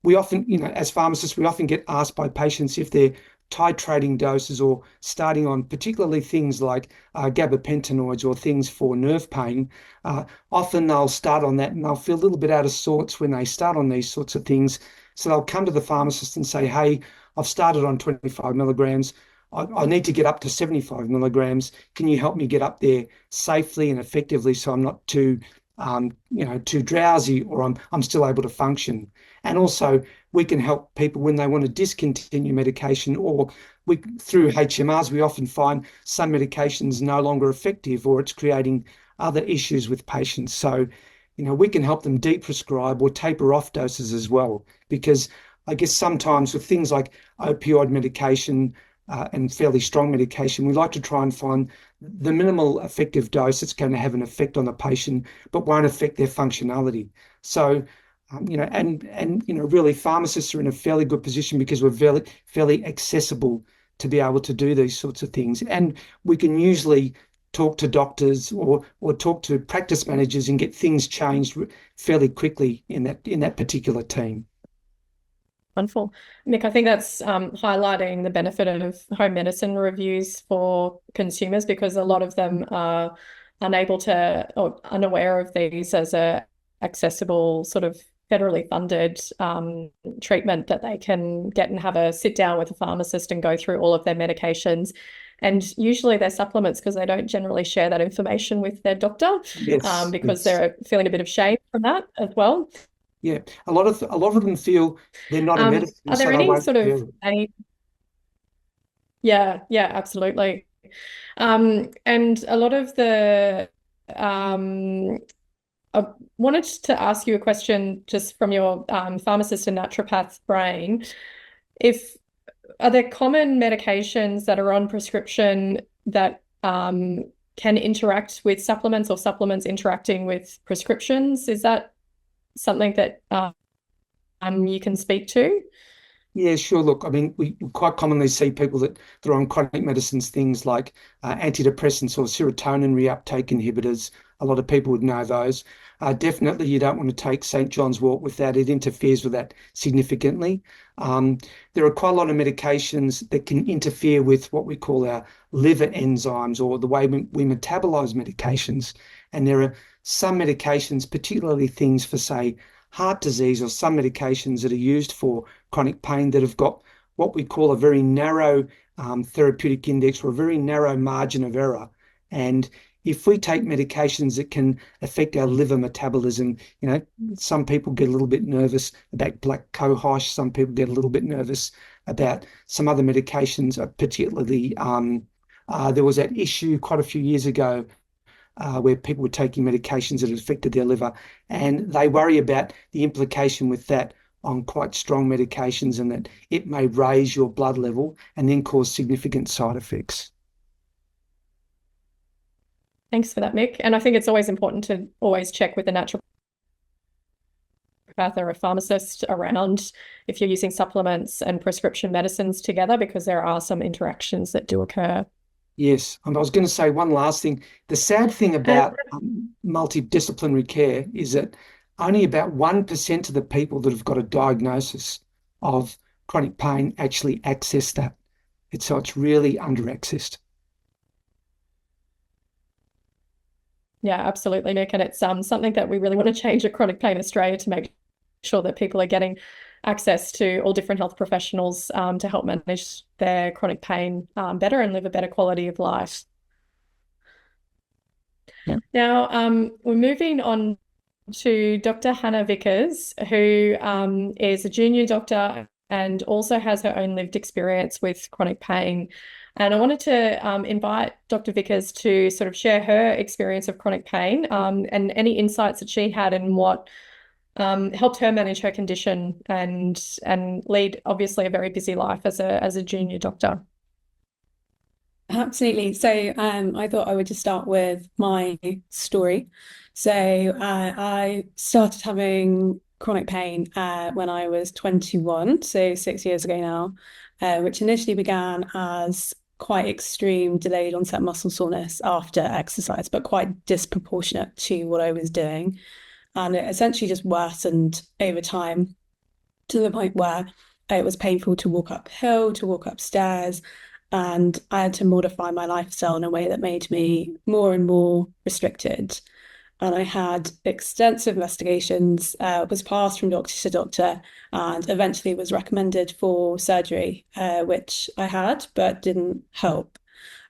E: We often, as pharmacists, we often get asked by patients if they're titrating doses or starting on particularly things like gabapentinoids or things for nerve pain. Often they'll start on that and they'll feel a little bit out of sorts when they start on these sorts of things. So they'll come to the pharmacist and say, hey, I've started on 25 milligrams. I need to get up to 75 milligrams. Can you help me get up there safely and effectively so I'm not too too drowsy, or I'm still able to function? And also we can help people when they want to discontinue medication, or through HMRs, we often find some medications no longer effective or it's creating other issues with patients. So, we can help them deprescribe or taper off doses as well, because I guess sometimes with things like opioid medication and fairly strong medication, we like to try and find the minimal effective dose that's going to have an effect on the patient, but won't affect their functionality. So, really pharmacists are in a fairly good position because we're fairly accessible to be able to do these sorts of things. And we can usually talk to doctors or talk to practice managers and get things changed fairly quickly in that particular team.
A: Wonderful. Mick, I think that's highlighting the benefit of home medicine reviews for consumers, because a lot of them are unable to or unaware of these as a accessible sort of federally funded treatment that they can get and have a sit down with a pharmacist and go through all of their medications. And usually they're supplements, because they don't generally share that information with their doctor, because they're feeling a bit of shame from that as well.
E: Yeah, a lot of them feel they're not a medicine.
A: Are there any sort of yeah, absolutely. And a lot of the I wanted to ask you a question just from your pharmacist and naturopath brain. Are there common medications that are on prescription that can interact with supplements, or supplements interacting with prescriptions? Is that something that you can speak to?
E: Yeah, sure. Look, I mean, we quite commonly see people that are on chronic medicines, things like antidepressants or serotonin reuptake inhibitors. A lot of people would know those. Definitely, you don't want to take St. John's wort with that. It interferes with that significantly. There are quite a lot of medications that can interfere with what we call our liver enzymes, or the way we metabolize medications. And there are some medications, particularly things for, say, heart disease, or some medications that are used for chronic pain, that have got what we call a very narrow therapeutic index, or a very narrow margin of error. And if we take medications that can affect our liver metabolism, some people get a little bit nervous about black cohosh, some people get a little bit nervous about some other medications, particularly there was that issue quite a few years ago where people were taking medications that affected their liver, and they worry about the implication with that on quite strong medications, and that it may raise your blood level and then cause significant side effects.
A: Thanks for that, Mick. And I think it's always important to always check with a naturopath or a pharmacist around if you're using supplements and prescription medicines together, because there are some interactions that do occur.
E: Yes, and I was going to say one last thing. The sad thing about multidisciplinary care is that only about 1% of the people that have got a diagnosis of chronic pain actually access that. So it's really under-accessed.
A: Yeah, absolutely, Nick. And it's something that we really want to change at Chronic Pain Australia, to make sure that people are getting access to all different health professionals to help manage their chronic pain better and live a better quality of life.
B: Yeah.
A: Now, we're moving on to Dr. Hannah Vickers, who is a junior doctor and also has her own lived experience with chronic pain. And I wanted to invite Dr. Vickers to sort of share her experience of chronic pain and any insights that she had, and what helped her manage her condition and lead obviously a very busy life as a junior doctor.
F: Absolutely. So I thought I would just start with my story. So I started having chronic pain when I was 21, so 6 years ago now, which initially began as quite extreme delayed onset muscle soreness after exercise, but quite disproportionate to what I was doing. And it essentially just worsened over time to the point where it was painful to walk uphill, to walk upstairs, and I had to modify my lifestyle in a way that made me more and more restricted. And I had extensive investigations, was passed from doctor to doctor, and eventually was recommended for surgery, which I had, but didn't help.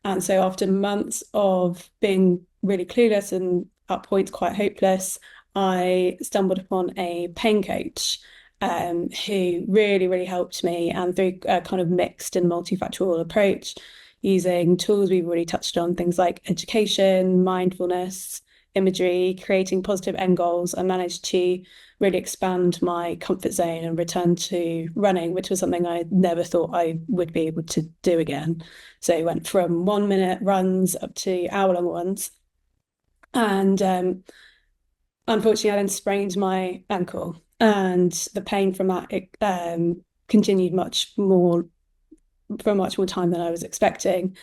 F: And so after months of being really clueless and at points quite hopeless, I stumbled upon a pain coach who really, really helped me, and through a kind of mixed and multifactorial approach, using tools we've already touched on, things like education, mindfulness, imagery, creating positive end goals, I managed to really expand my comfort zone and return to running, which was something I never thought I would be able to do again. So I went from 1 minute runs up to hour-long ones. And unfortunately, I then sprained my ankle, and the pain from that continued for much more time than I was expecting.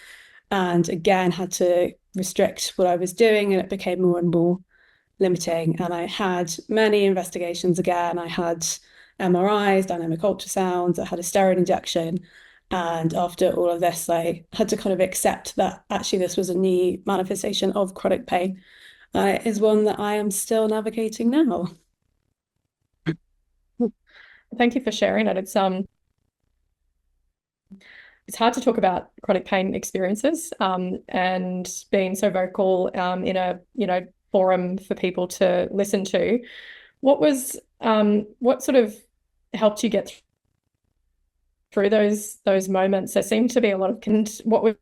F: And again, had to restrict what I was doing, and it became more and more limiting. And I had many investigations again. I had MRIs, dynamic ultrasounds, I had a steroid injection. And after all of this, I had to kind of accept that actually this was a new manifestation of chronic pain. It is one that I am still navigating now.
A: Thank you for sharing it. It's hard to talk about chronic pain experiences, and being so vocal in a forum for people to listen to. What sort of helped you get through those moments? There seemed to be a lot of what were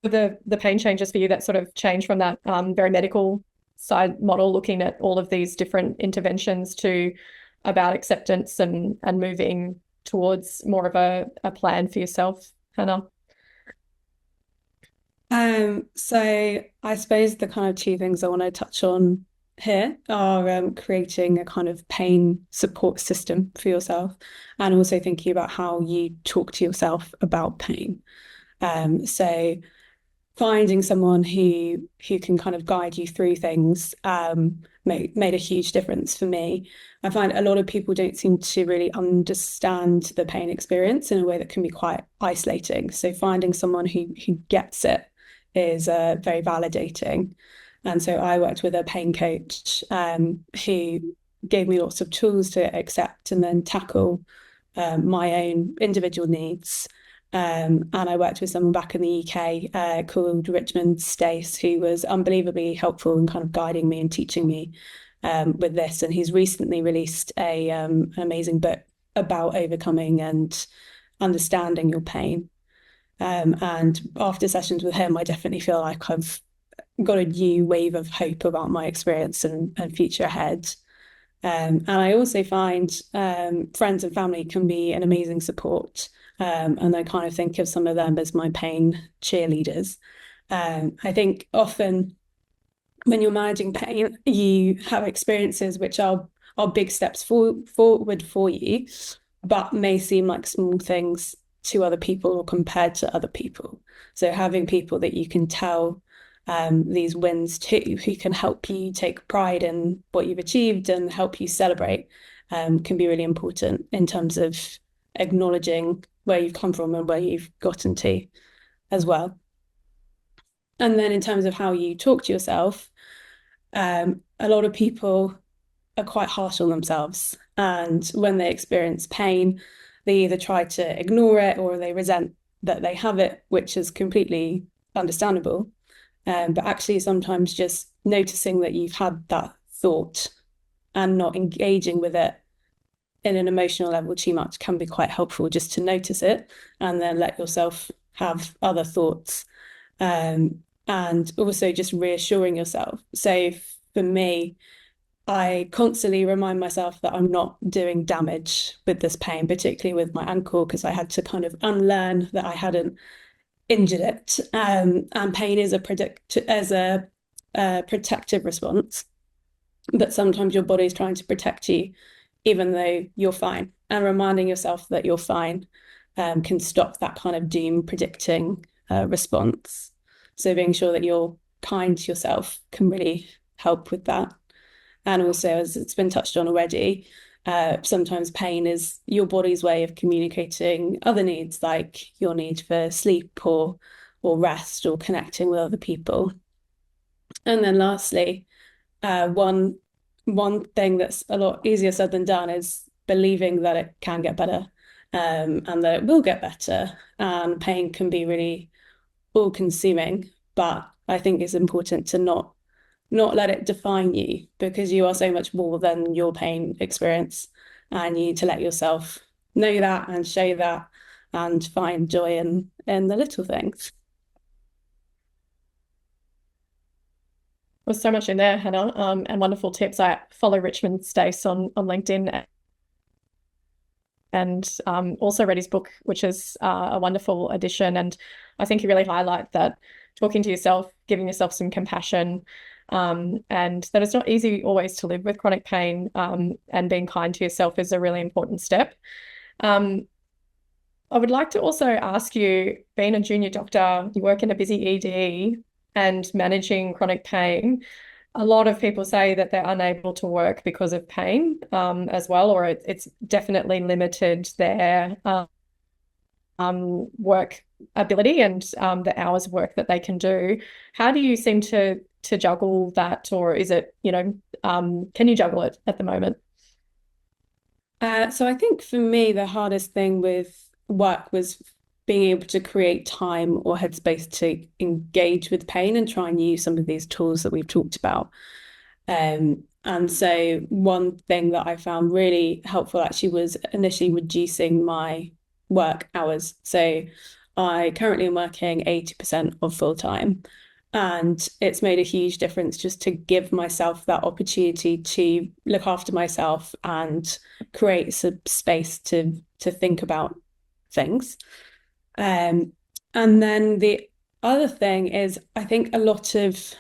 A: the pain changes for you that sort of changed from that very medical side model, looking at all of these different interventions, to about acceptance and moving towards more of a plan for yourself, Hannah?
F: So I suppose the kind of two things I want to touch on here are creating a kind of pain support system for yourself, and also thinking about how you talk to yourself about pain. So finding someone who can kind of guide you through things made a huge difference for me. I find a lot of people don't seem to really understand the pain experience in a way that can be quite isolating. So finding someone who gets it is very validating. And so I worked with a pain coach who gave me lots of tools to accept and then tackle my own individual needs. And I worked with someone back in the UK called Richmond Stace, who was unbelievably helpful in kind of guiding me and teaching me with this. And he's recently released an amazing book about overcoming and understanding your pain. And after sessions with him, I definitely feel like I've got a new wave of hope about my experience and future ahead. And I also find friends and family can be an amazing support. And I kind of think of some of them as my pain cheerleaders. I think often when you're managing pain, you have experiences which are big steps forward for you, but may seem like small things to other people or compared to other people. So having people that you can tell these wins to, who can help you take pride in what you've achieved and help you celebrate, can be really important in terms of acknowledging where you've come from and where you've gotten to as well. And then in terms of how you talk to yourself, a lot of people are quite harsh on themselves. And when they experience pain, they either try to ignore it or they resent that they have it, which is completely understandable. But actually sometimes just noticing that you've had that thought and not engaging with it in an emotional level too much can be quite helpful, just to notice it and then let yourself have other thoughts. And also just reassuring yourself. So for me, I constantly remind myself that I'm not doing damage with this pain, particularly with my ankle, because I had to kind of unlearn that I hadn't injured it. And pain is a protective response, but sometimes your body's trying to protect you, even though you're fine. And reminding yourself that you're fine can stop that kind of doom predicting response. So being sure that you're kind to yourself can really help with that. And also, as it's been touched on already, sometimes pain is your body's way of communicating other needs, like your need for sleep or rest or connecting with other people. And then lastly, one thing that's a lot easier said than done is believing that it can get better, and that it will get better. And pain can be really all-consuming, but I think it's important to not let it define you, because you are so much more than your pain experience, and you need to let yourself know that and show that and find joy in the little things.
A: There's so much in there, Hannah, and wonderful tips. I follow Richmond Stace on LinkedIn, and also read his book, which is a wonderful addition. And I think you really highlight that talking to yourself, giving yourself some compassion, and that it's not easy always to live with chronic pain, and being kind to yourself is a really important step. I would like to also ask you, being a junior doctor, you work in a busy ED and managing chronic pain. A lot of people say that they're unable to work because of pain, as well, or it's definitely limited their work ability and the hours of work that they can do. How do you seem to juggle that, or is it, can you juggle it at the moment?
F: So I think for me, the hardest thing with work was being able to create time or headspace to engage with pain and try and use some of these tools that we've talked about. And so one thing that I found really helpful actually was initially reducing my work hours. So I currently am working 80% of full time. And it's made a huge difference just to give myself that opportunity to look after myself and create some space to think about things. And then the other thing is, I think a lot of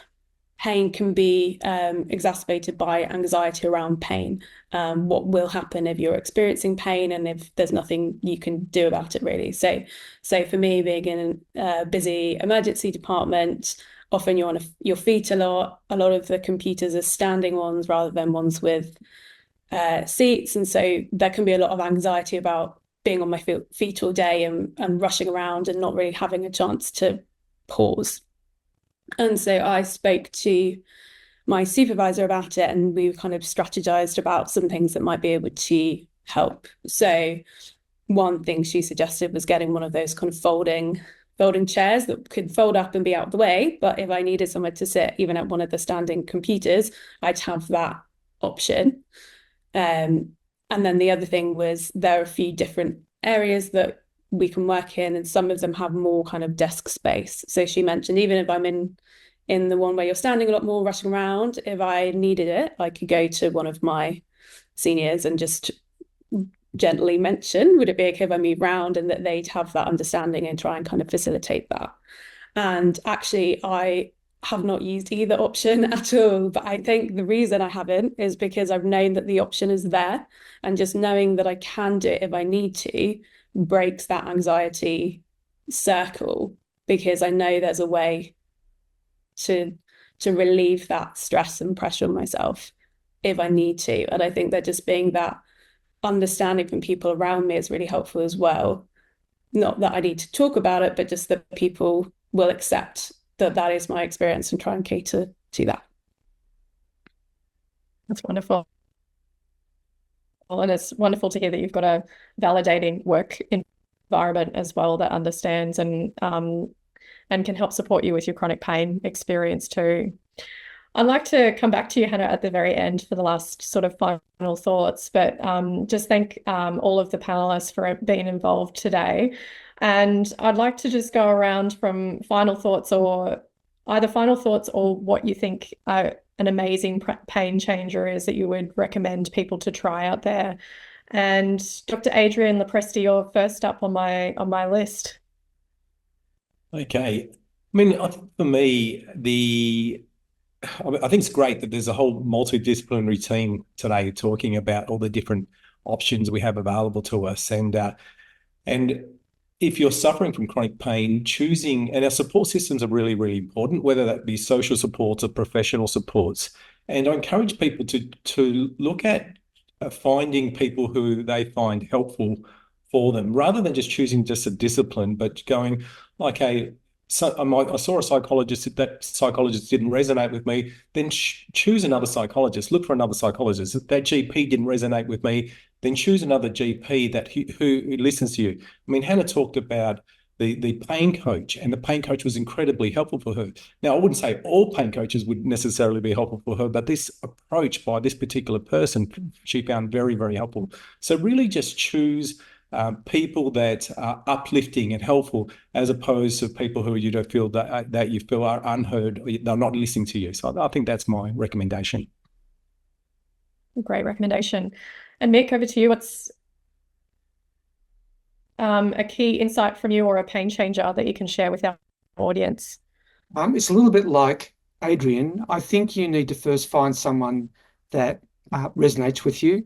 F: pain can be exacerbated by anxiety around pain. What will happen if you're experiencing pain and if there's nothing you can do about it, really. So for me, being in a busy emergency department, often you're on your feet a lot. A lot of the computers are standing ones rather than ones with seats. And so there can be a lot of anxiety about being on my feet all day and rushing around and not really having a chance to pause. And so I spoke to my supervisor about it, and we kind of strategized about some things that might be able to help. So one thing she suggested was getting one of those kind of folding chairs that could fold up and be out of the way. But if I needed somewhere to sit, even at one of the standing computers, I'd have that option. And then the other thing was, there are a few different areas that we can work in, and some of them have more kind of desk space. So she mentioned, even if I'm in the one where you're standing a lot more, rushing around, if I needed it, I could go to one of my seniors and just gently mention, would it be okay if I move around, and that they'd have that understanding and try and kind of facilitate that. And actually, I have not used either option at all, but I think the reason I haven't is because I've known that the option is there, and just knowing that I can do it if I need to breaks that anxiety circle, because I know there's a way to relieve that stress and pressure on myself if I need to. And I think that just being that understanding from people around me is really helpful as well. Not that I need to talk about it, but just that people will accept that that is my experience and try and cater to that.
A: That's wonderful. And it's wonderful to hear that you've got a validating work environment as well that understands and can help support you with your chronic pain experience too. I'd like to come back to you, Hannah, at the very end for the last sort of final thoughts, but just thank all of the panelists for being involved today. And I'd like to just go around from final thoughts or either final thoughts or what you think an amazing pain changer is that you would recommend people to try out there. And Dr. Adrian Lepresti, you're first up on my list.
D: Okay. I mean, I think for me, I think it's great that there's a whole multidisciplinary team today talking about all the different options we have available to us. And if you're suffering from chronic pain, and our support systems are really, really important, whether that be social supports or professional supports. And I encourage people to look at finding people who they find helpful for them, rather than just choosing just a discipline, but going, okay, so I saw a psychologist, that psychologist didn't resonate with me, then choose another psychologist, look for another psychologist. If that GP didn't resonate with me, then choose another GP who listens to you. I mean, Hannah talked about the pain coach, and the pain coach was incredibly helpful for her. Now, I wouldn't say all pain coaches would necessarily be helpful for her, but this approach by this particular person, she found very, very helpful. So really just choose people that are uplifting and helpful, as opposed to people who you don't feel that you feel are unheard, or they're not listening to you. So I think that's my recommendation.
A: Great recommendation. And Mick, over to you. What's a key insight from you or a pain changer that you can share with our audience?
E: It's a little bit like Adrian. I think you need to first find someone that resonates with you.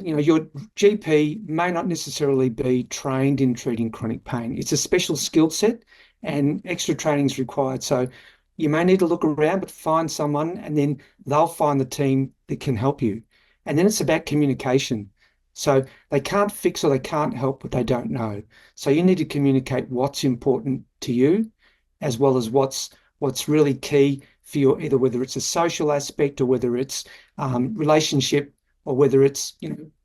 E: Your GP may not necessarily be trained in treating chronic pain. It's a special skill set and extra training is required. So you may need to look around, but find someone, and then they'll find the team that can help you. And then it's about communication. So they can't fix or they can't help what they don't know. So you need to communicate what's important to you, as well as what's really key for you, either whether it's a social aspect or whether it's relationship, or whether it's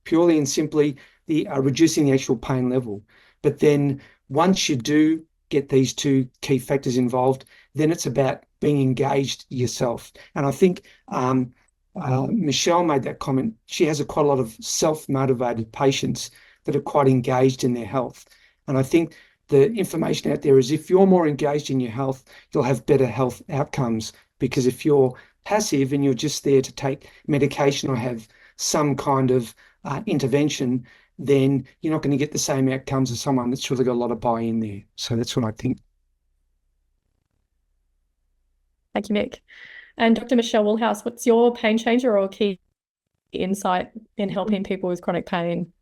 E: purely and simply the reducing the actual pain level. But then once you do get these two key factors involved, then it's about being engaged yourself. And I think Michelle made that comment. She has quite a lot of self-motivated patients that are quite engaged in their health. And I think the information out there is, if you're more engaged in your health, you'll have better health outcomes. Because if you're passive and you're just there to take medication or have some kind of intervention, then you're not going to get the same outcomes as someone that's really got a lot of buy-in there. So that's what I think.
A: Thank you, Mick. And Dr. Michelle Woolhouse, what's your pain changer or key insight in helping people with chronic pain?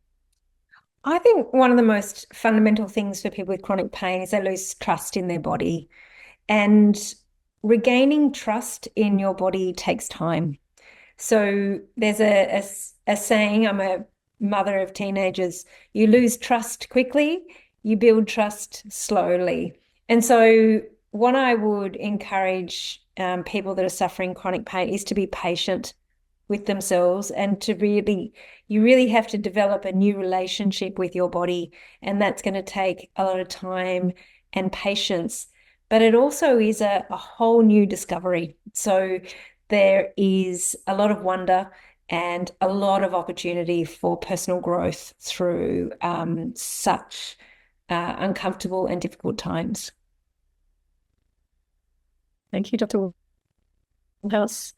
B: I think one of the most fundamental things for people with chronic pain is they lose trust in their body. And regaining trust in your body takes time. So there's a saying, I'm a mother of teenagers, you lose trust quickly, you build trust slowly. And so what I would encourage people that are suffering chronic pain is to be patient with themselves, and you really have to develop a new relationship with your body. And that's going to take a lot of time and patience, but it also is a whole new discovery. So there is a lot of wonder and a lot of opportunity for personal growth through such uncomfortable and difficult times.
A: Thank you, Dr. Woolhouse.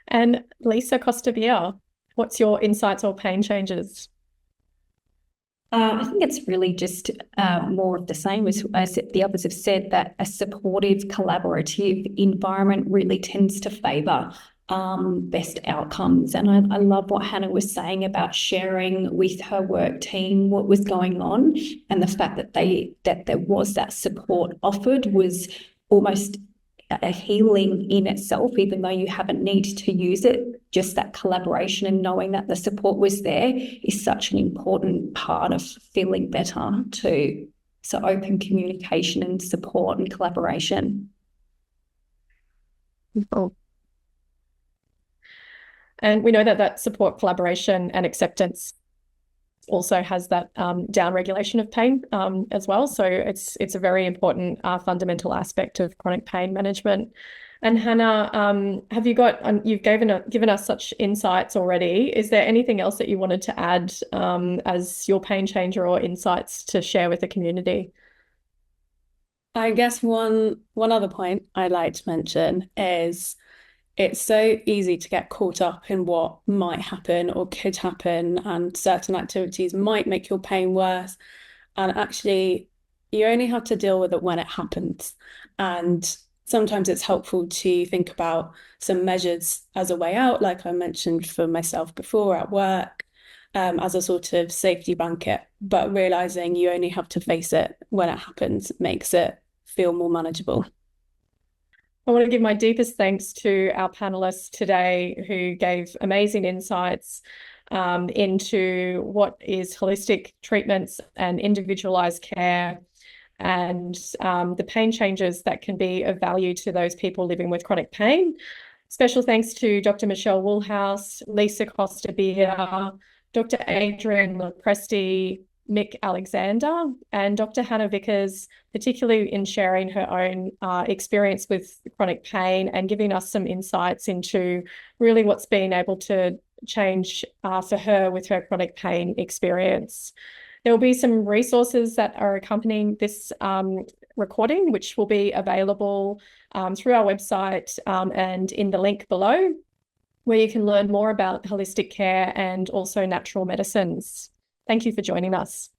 A: And Lisa Costa-Bier, what's your insights or pain changes?
C: I think it's really just more of the same as the others have said, that a supportive, collaborative environment really tends to favour best outcomes. And I love what Hannah was saying about sharing with her work team what was going on, and the fact that there was that support offered was almost a healing in itself, even though you haven't needed to use it. Just that collaboration and knowing that the support was there is such an important part of feeling better too. So open communication and support and collaboration.
A: Oh. And we know that support, collaboration and acceptance also has that down regulation of pain as well. So it's a very important fundamental aspect of chronic pain management. And Hannah, you've given us such insights already. Is there anything else that you wanted to add as your pain changer or insights to share with the community?
F: I guess one other point I'd like to mention is it's so easy to get caught up in what might happen or could happen, and certain activities might make your pain worse. And actually, you only have to deal with it when it happens. And sometimes it's helpful to think about some measures as a way out, like I mentioned for myself before at work, as a sort of safety blanket. But realizing you only have to face it when it happens makes it feel more manageable.
A: I want to give my deepest thanks to our panelists today who gave amazing insights into what is holistic treatments and individualized care, and the pain changes that can be of value to those people living with chronic pain. Special thanks to Dr. Michelle Woolhouse, Lisa Costa-Beer, Dr. Adrian Lopresti, Mick Alexander, and Dr. Hannah Vickers, particularly in sharing her own experience with chronic pain and giving us some insights into really what's been able to change for her with her chronic pain experience. There will be some resources that are accompanying this recording, which will be available through our website and in the link below, where you can learn more about holistic care and also natural medicines. Thank you for joining us.